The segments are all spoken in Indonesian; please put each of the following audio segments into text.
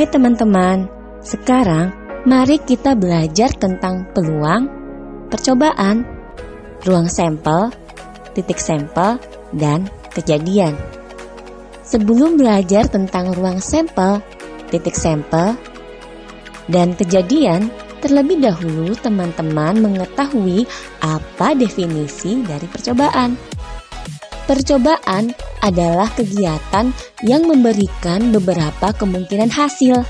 Hai teman-teman, sekarang mari kita belajar tentang peluang, percobaan, ruang sampel, titik sampel, dan kejadian. Sebelum belajar tentang ruang sampel, titik sampel, dan kejadian, terlebih dahulu teman-teman mengetahui apa definisi dari percobaan. Percobaan adalah kegiatan yang memberikan beberapa kemungkinan hasil.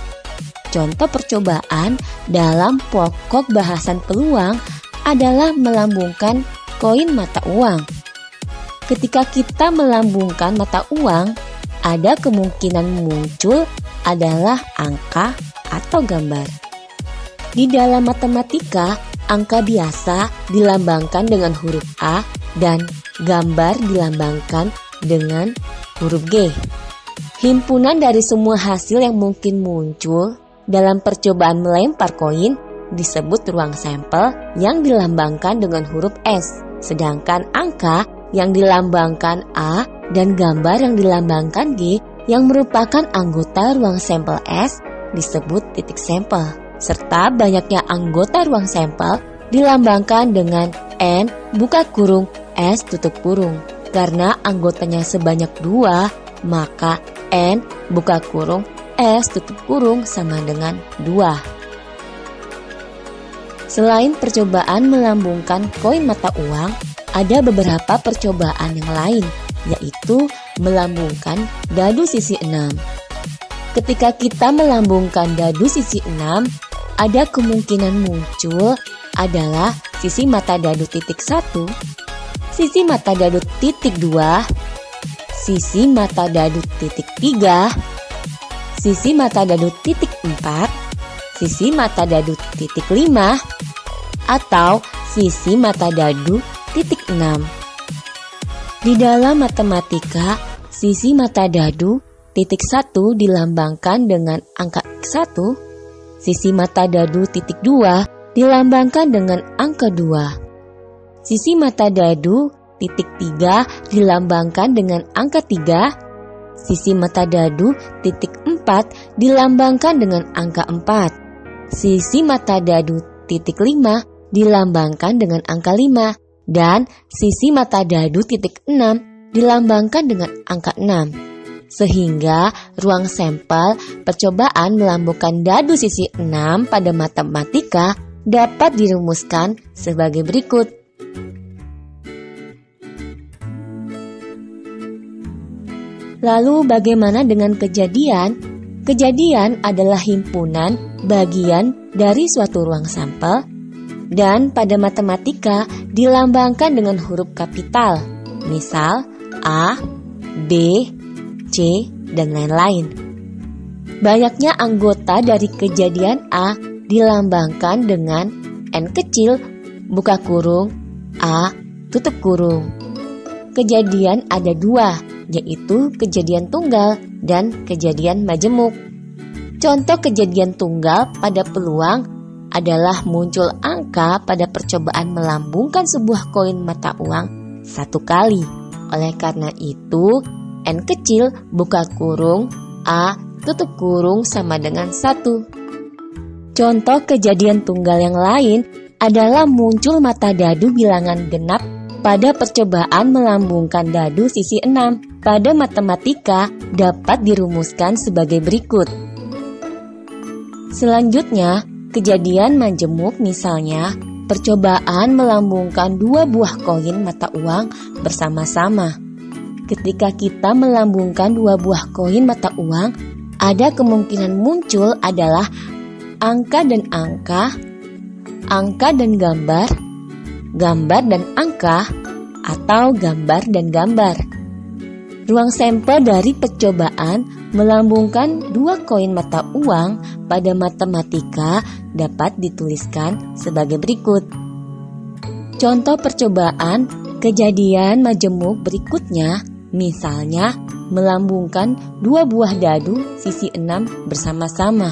Contoh percobaan dalam pokok bahasan peluang adalah melambungkan koin mata uang. Ketika kita melambungkan mata uang, ada kemungkinan muncul adalah angka atau gambar. Di dalam matematika, angka biasa dilambangkan dengan huruf A dan gambar dilambangkan dengan huruf G. Himpunan dari semua hasil yang mungkin muncul dalam percobaan melempar koin disebut ruang sampel yang dilambangkan dengan huruf S. Sedangkan angka yang dilambangkan A dan gambar yang dilambangkan G yang merupakan anggota ruang sampel S disebut titik sampel. Serta banyaknya anggota ruang sampel dilambangkan dengan N buka kurung S tutup kurung. Karena anggotanya sebanyak 2, maka N buka kurung S tutup kurung sama dengan 2. Selain percobaan melambungkan koin mata uang, ada beberapa percobaan yang lain, yaitu melambungkan dadu sisi 6. Ketika kita melambungkan dadu sisi 6, ada kemungkinan muncul adalah sisi mata dadu titik 1, sisi mata dadu titik 2, sisi mata dadu titik 3, sisi mata dadu titik 4, sisi mata dadu titik 5, atau sisi mata dadu titik 6. Di dalam matematika, sisi mata dadu titik 1 dilambangkan dengan angka 1, sisi mata dadu titik 2 dilambangkan dengan angka 2. Sisi mata dadu titik 3 dilambangkan dengan angka 3. Sisi mata dadu titik 4 dilambangkan dengan angka 4. Sisi mata dadu titik 5 dilambangkan dengan angka 5. Dan sisi mata dadu titik 6 dilambangkan dengan angka 6. Sehingga ruang sampel percobaan melambungkan dadu sisi 6 pada matematika dapat dirumuskan sebagai berikut. Lalu bagaimana dengan kejadian? Kejadian adalah himpunan bagian dari suatu ruang sampel dan pada matematika dilambangkan dengan huruf kapital, misal A, B, C, dan lain-lain. Banyaknya anggota dari kejadian A dilambangkan dengan N kecil, buka kurung, A, tutup kurung. Kejadian ada 2, yaitu kejadian tunggal dan kejadian majemuk. Contoh kejadian tunggal pada peluang adalah muncul angka pada percobaan melambungkan sebuah koin mata uang 1 kali. Oleh karena itu, N kecil buka kurung A tutup kurung sama dengan 1. Contoh kejadian tunggal yang lain adalah muncul mata dadu bilangan genap pada percobaan melambungkan dadu sisi 6 pada matematika dapat dirumuskan sebagai berikut. Selanjutnya, kejadian majemuk misalnya percobaan melambungkan 2 buah koin mata uang bersama-sama. Ketika kita melambungkan 2 buah koin mata uang, ada kemungkinan muncul adalah angka dan angka, angka dan gambar, gambar dan angka, atau gambar dan gambar. Ruang sampel dari percobaan melambungkan 2 koin mata uang pada matematika dapat dituliskan sebagai berikut. Contoh percobaan kejadian majemuk berikutnya, misalnya melambungkan 2 buah dadu sisi 6 bersama-sama.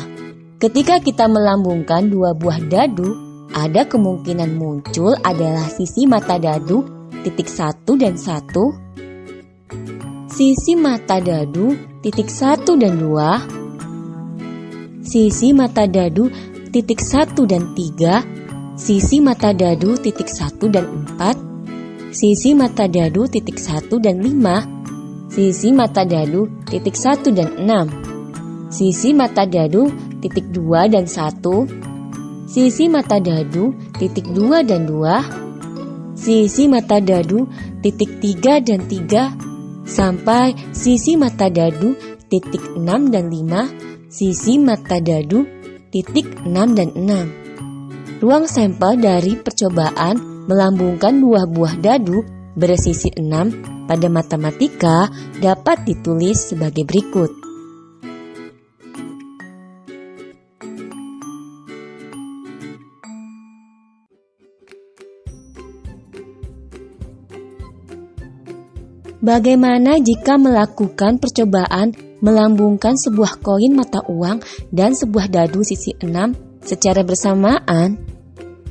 Ketika kita melambungkan 2 buah dadu, ada kemungkinan muncul adalah sisi mata dadu titik 1 dan 1, sisi mata dadu titik 1 dan 2, sisi mata dadu titik 1 dan 3, sisi mata dadu titik 1 dan 4, sisi mata dadu titik 1 dan 5, sisi mata dadu titik 1 dan 6, sisi mata dadu titik 2 dan 1, sisi mata dadu titik 2 dan 2, sisi mata dadu titik 3 dan 3, sampai sisi mata dadu titik 6 dan 5, sisi mata dadu titik 6 dan 6. Ruang sampel dari percobaan melambungkan dua buah dadu bersisi 6 pada matematika dapat ditulis sebagai berikut. Bagaimana jika melakukan percobaan melambungkan sebuah koin mata uang dan sebuah dadu sisi 6 secara bersamaan?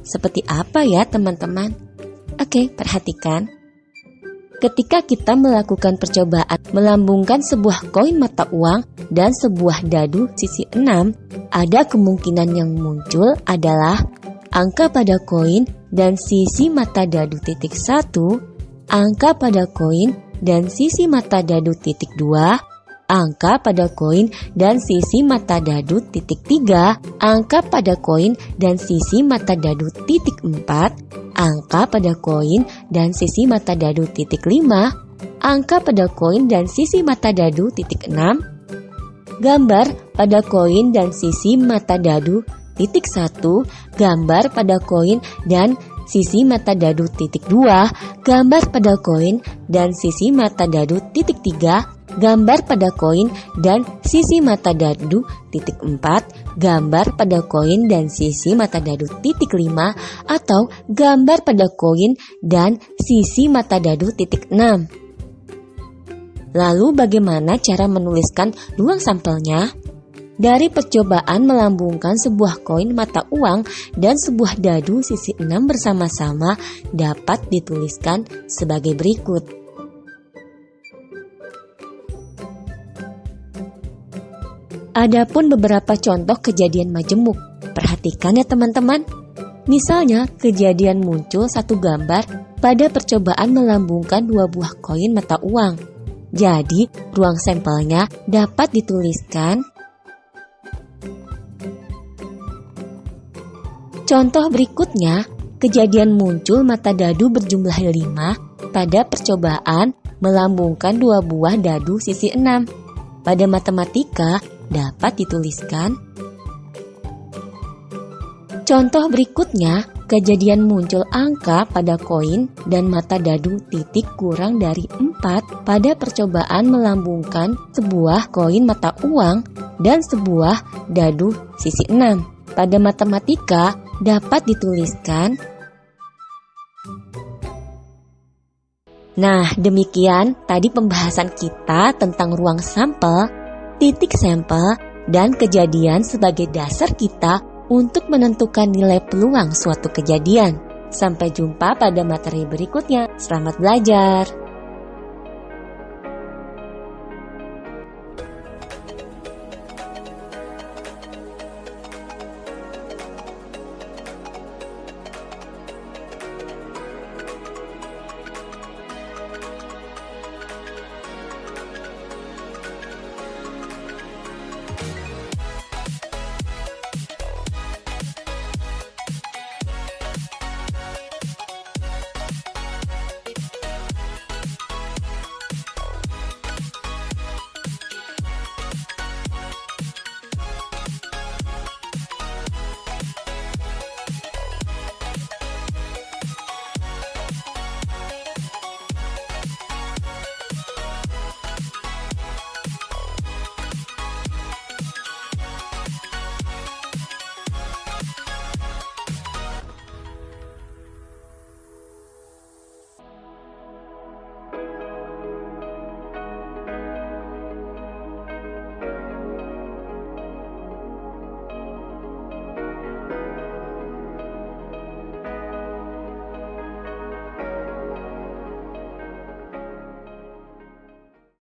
Seperti apa ya teman-teman? Oke, perhatikan. Ketika kita melakukan percobaan melambungkan sebuah koin mata uang dan sebuah dadu sisi 6, ada kemungkinan yang muncul adalah angka pada koin dan sisi mata dadu titik 1, angka pada koin dan sisi mata dadu titik 2, angka pada koin dan sisi mata dadu titik 3, angka pada koin dan sisi mata dadu titik 4, angka pada koin dan sisi mata dadu titik 5, angka pada koin dan sisi mata dadu titik 6, gambar pada koin dan sisi mata dadu titik 1, gambar pada koin dan sisi mata dadu titik 2, gambar pada koin dan sisi mata dadu titik 3, gambar pada koin dan sisi mata dadu titik 4, gambar pada koin dan sisi mata dadu titik 5, atau gambar pada koin dan sisi mata dadu titik 6. Lalu bagaimana cara menuliskan ruang sampelnya? Dari percobaan melambungkan sebuah koin mata uang dan sebuah dadu sisi 6 bersama-sama dapat dituliskan sebagai berikut. Adapun beberapa contoh kejadian majemuk. Perhatikan ya teman-teman. Misalnya, kejadian muncul satu gambar pada percobaan melambungkan dua buah koin mata uang. Jadi, ruang sampelnya dapat dituliskan. Contoh berikutnya, kejadian muncul mata dadu berjumlah 5 pada percobaan melambungkan dua buah dadu sisi 6. Pada matematika dapat dituliskan. Contoh berikutnya, kejadian muncul angka pada koin dan mata dadu titik kurang dari 4 pada percobaan melambungkan sebuah koin mata uang dan sebuah dadu sisi 6. Pada matematika dapat dituliskan. Nah, demikian tadi pembahasan kita tentang ruang sampel, titik sampel, dan kejadian sebagai dasar kita untuk menentukan nilai peluang suatu kejadian. Sampai jumpa pada materi berikutnya. Selamat belajar!